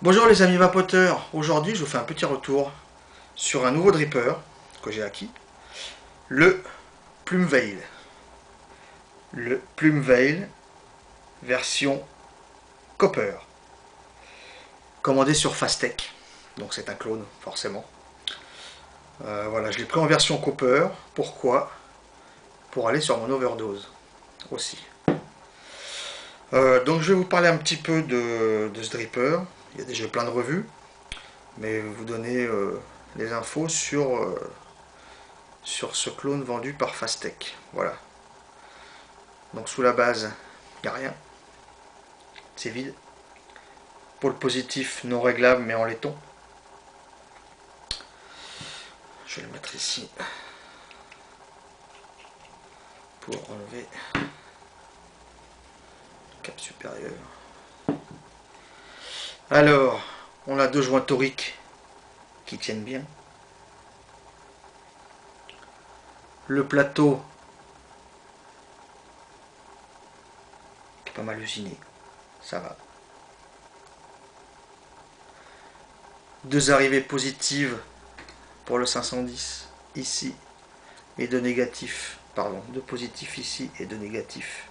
Bonjour les amis vapoteurs, aujourd'hui je vous fais un petit retour sur un nouveau dripper que j'ai acquis, le Plumveil. Le Plumveil version Copper, commandé sur Fastech, donc c'est un clone forcément. Voilà, je l'ai pris en version Copper, pourquoi? Pour aller sur mon overdose aussi. Donc je vais vous parler un petit peu de ce dripper, il y a déjà plein de revues, mais vous donner les infos sur ce clone vendu par Fastech. Voilà. Donc sous la base, il n'y a rien. C'est vide. Pôle positif non réglable mais en laiton. Je vais le mettre ici pour enlever le cap supérieur. Alors, on a deux joints toriques qui tiennent bien. Le plateau qui est pas mal usiné. Ça va. Deux arrivées positives pour le 510 ici et deux négatifs. Pardon, deux positifs ici et deux négatifs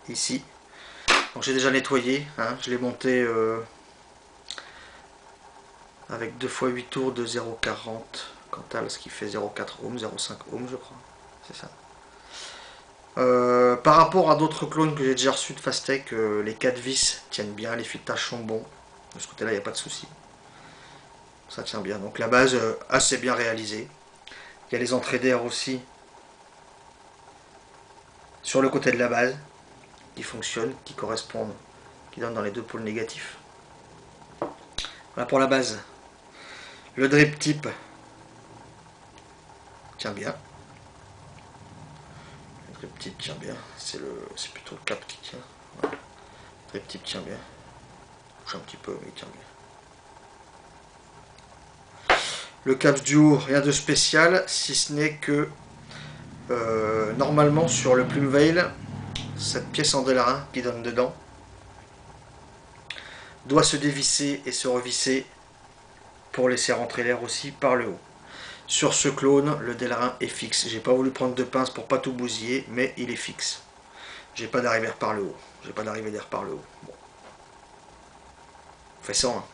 ici. Donc j'ai déjà nettoyé, hein, je l'ai monté avec 2 x 8 tours de 0,40 Cantal, ce qui fait 0,4 ohms, 0,5 ohms je crois, c'est ça. Par rapport à d'autres clones que j'ai déjà reçus de Fastech, les 4 vis tiennent bien, les filetages sont bons, de ce côté là il n'y a pas de souci, ça tient bien, donc la base assez bien réalisée. Il y a les entrées d'air aussi sur le côté de la base qui fonctionnent, qui correspondent, qui donnent dans les deux pôles négatifs. Voilà pour la base. Le drip type tient bien. Le drip type tient bien. C'est plutôt le cap qui tient. Voilà. Le drip type tient bien. Bouge un petit peu, mais il tient bien. Le cap duo, rien de spécial, si ce n'est que normalement sur le Plumveil, cette pièce en délarin qui donne dedans doit se dévisser et se revisser pour laisser rentrer l'air aussi par le haut. Sur ce clone, le délarin est fixe. J'ai pas voulu prendre de pince pour pas tout bousiller, mais il est fixe. J'ai pas d'arrivée d'air par le haut. J'ai pas d'arrivée d'air par le haut. Bon. On fait ça, hein.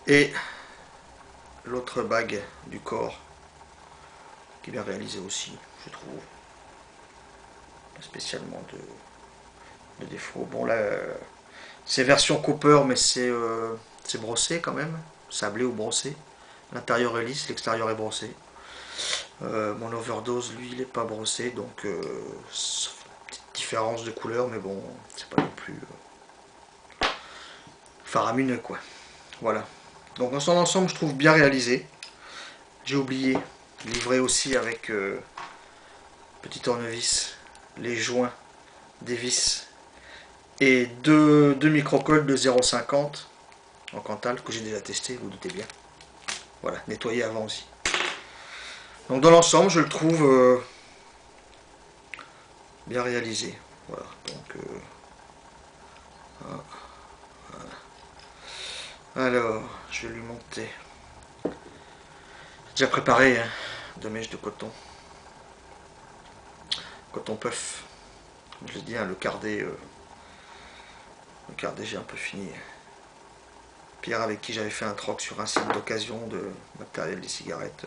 Et l'autre bague du corps, qui est bien réalisée aussi, je trouve. Pas spécialement de défaut. Bon là, c'est version Copper, mais c'est brossé quand même. Sablé ou brossé. L'intérieur est lisse, l'extérieur est brossé. Mon overdose, lui, il n'est pas brossé, donc petite différence de couleur, mais bon, c'est pas non plus faramineux, quoi. Voilà. Donc dans son ensemble, je trouve bien réalisé. J'ai oublié, livré aussi avec petit tournevis, les joints des vis et deux microcols de 0,50 en Cantal que j'ai déjà testé, vous doutez bien. Voilà, nettoyé avant aussi. Donc dans l'ensemble, je le trouve bien réalisé. Voilà, donc alors, je vais lui monter. J'ai déjà préparé hein, de mèches de coton. Coton puff. Comme je l'ai dit, hein, le cardé, j'ai un peu fini. Pierre, avec qui j'avais fait un troc sur un site d'occasion de matériel des cigarettes,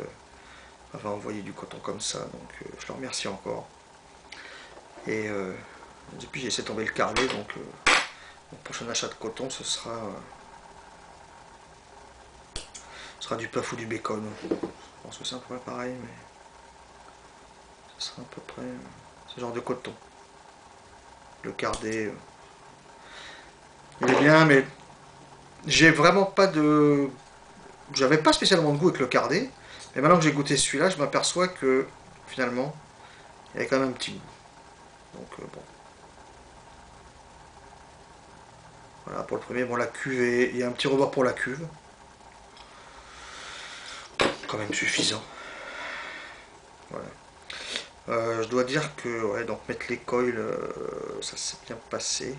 m'avait envoyé du coton comme ça, donc je le remercie encore. Et depuis, j'ai laissé tomber le cardé, donc mon prochain achat de coton, ce sera du puff ou du bacon. Je pense que c'est un peu pareil, mais ce sera à peu près ce genre de coton. Le cardé, il est bien, mais j'ai vraiment pas de... J'avais pas spécialement de goût avec le cardé, mais maintenant que j'ai goûté celui-là, je m'aperçois que finalement, il y avait quand même un petit goût. Donc bon. Voilà pour le premier. Bon, la cuve, il y a un petit rebord pour la cuve. Quand même suffisant. Voilà. Je dois dire que ouais, donc mettre les coils, ça s'est bien passé.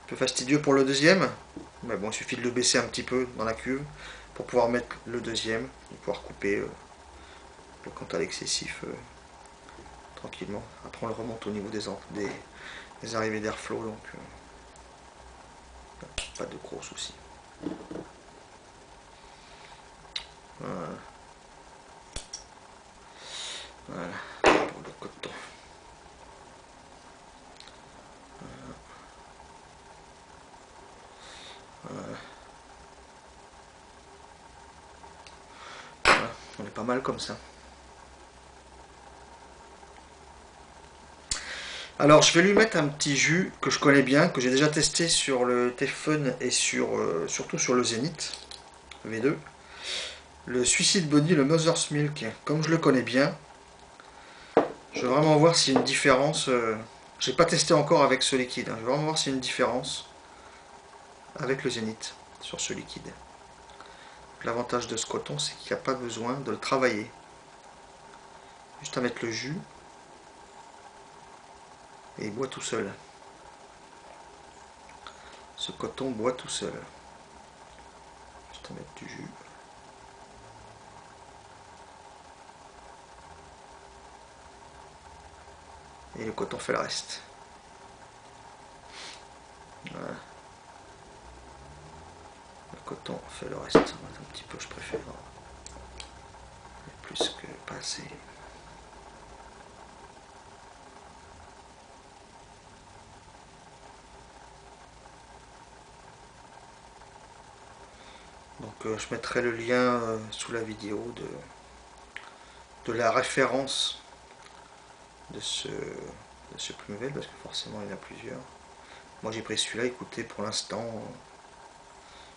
Un peu fastidieux pour le deuxième. Mais bon, il suffit de le baisser un petit peu dans la cuve pour pouvoir mettre le deuxième et pouvoir couper le Cantal excessif tranquillement. Après on le remonte au niveau des arrivées d'airflow, donc pas de gros soucis. Voilà. Voilà pour le coton. Voilà. Voilà. On est pas mal comme ça. Alors je vais lui mettre un petit jus que je connais bien, que j'ai déjà testé sur le Teflon et surtout sur le Zénith V2. Le Suicide Body, le Mother's Milk, comme je le connais bien, je veux vraiment voir s'il y a une différence. J'ai pas testé encore avec ce liquide, hein. Je veux vraiment voir s'il y a une différence avec le Zénith sur ce liquide. L'avantage de ce coton, c'est qu'il n'y a pas besoin de le travailler. Juste à mettre le jus et il boit tout seul. Ce coton boit tout seul. Juste à mettre du jus. Et le coton fait le reste. Voilà. Le coton fait le reste. Un petit peu, je préfère. Plus que pas assez. Donc je mettrai le lien sous la vidéo de la référence de ce Plumvel, parce que forcément il y en a plusieurs. Moi j'ai pris celui-là, écoutez, pour l'instant,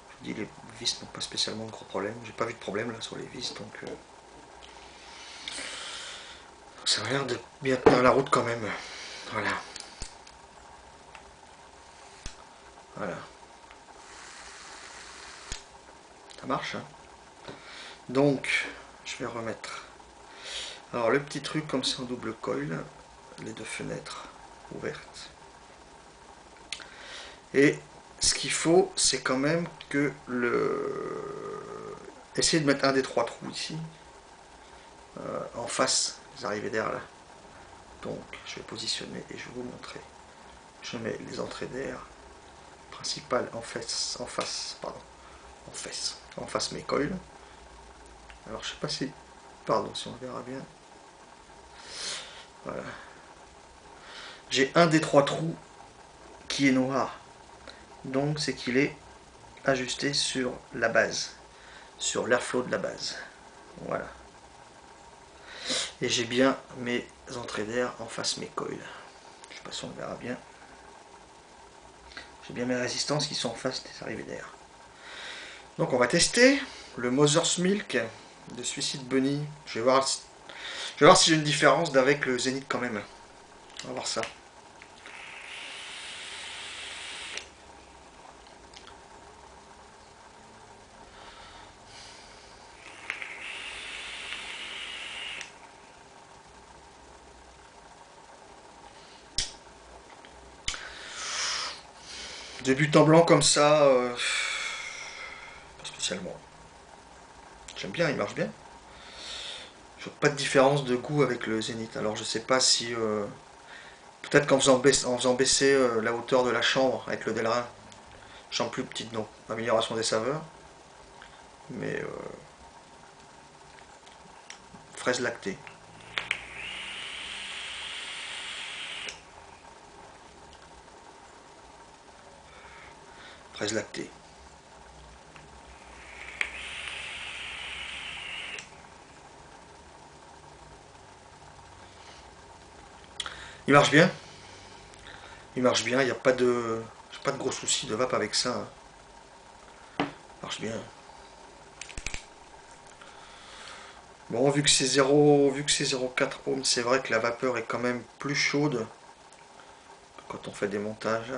je vous dis, les vis n'ont pas spécialement de gros problèmes. J'ai pas vu de problème là sur les vis, donc ça a l'air de bien tenir la route quand même. Voilà. Voilà. Ça marche, hein. Donc, je vais remettre. Alors le petit truc comme c'est en double coil, les deux fenêtres ouvertes. Et ce qu'il faut, c'est quand même que essayer de mettre un des trois trous ici, en face des arrivées d'air là. Donc je vais positionner et je vais vous montrer. Je mets les entrées d'air principales en face mes coils. Alors je sais pas si, si on verra bien. Voilà. J'ai un des trois trous qui est noir. Donc c'est qu'il est ajusté sur la base, sur l'airflow de la base. Voilà. Et j'ai bien mes entrées d'air en face mes coils. Je sais pas si on le verra bien. J'ai bien mes résistances qui sont en face des arrivées d'air. Donc on va tester le Mother's Milk de Suicide Bunny. Je vais voir si j'ai une différence d'avec le Zénith quand même. On va voir ça. Des buts en blanc comme ça, pas spécialement. J'aime bien, il marche bien. Je vois pas de différence de goût avec le Zénith. Alors je sais pas si... peut-être qu'en faisant baisser la hauteur de la chambre avec le Delrin, chambre plus petite, donc amélioration des saveurs. Mais fraise lactée. Fraise lactée. Il marche bien. Il marche bien, il n'y a pas de gros soucis de vape avec ça. Il marche bien. Bon, vu que c'est 0,4 ohms, c'est vrai que la vapeur est quand même plus chaude quand on fait des montages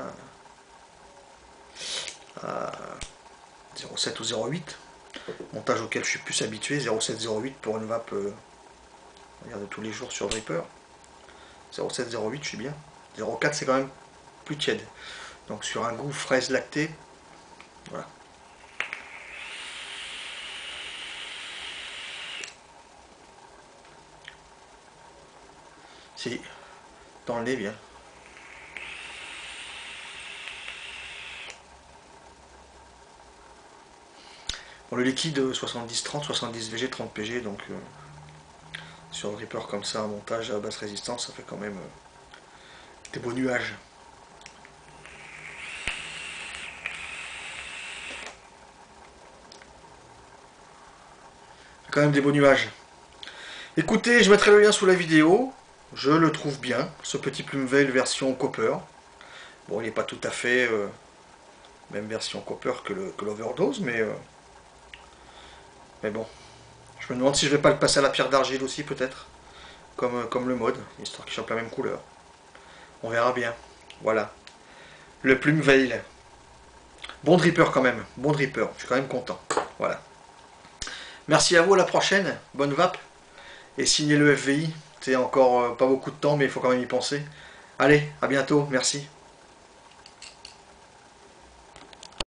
à 0,7 ou 0,8. Montage auquel je suis plus habitué, 0,7, 0,8 pour une vape de tous les jours sur Dripper. 0,7, 0,8, je suis bien. 0,4, c'est quand même plus tiède. Donc sur un goût fraise lactée. Voilà. Si, dans le nez bien. Bon, le liquide 70-30, 70 VG, 30 PG, donc sur un dripper comme ça, un montage à basse résistance, ça fait quand même des beaux nuages. Quand même des beaux nuages. Écoutez, je mettrai le lien sous la vidéo. Je le trouve bien, ce petit Plumveil version Copper. Bon, il n'est pas tout à fait même version Copper que l'Overdose, mais bon. Je me demande si je vais pas le passer à la pierre d'argile aussi, peut-être. Comme le mode, histoire qu'il chope la même couleur. On verra bien. Voilà. Le Plumveil. Bon dripper quand même. Bon dripper. Je suis quand même content. Voilà. Merci à vous, à la prochaine. Bonne vape. Et signez le FVI. C'est encore pas beaucoup de temps, mais il faut quand même y penser. Allez, à bientôt. Merci.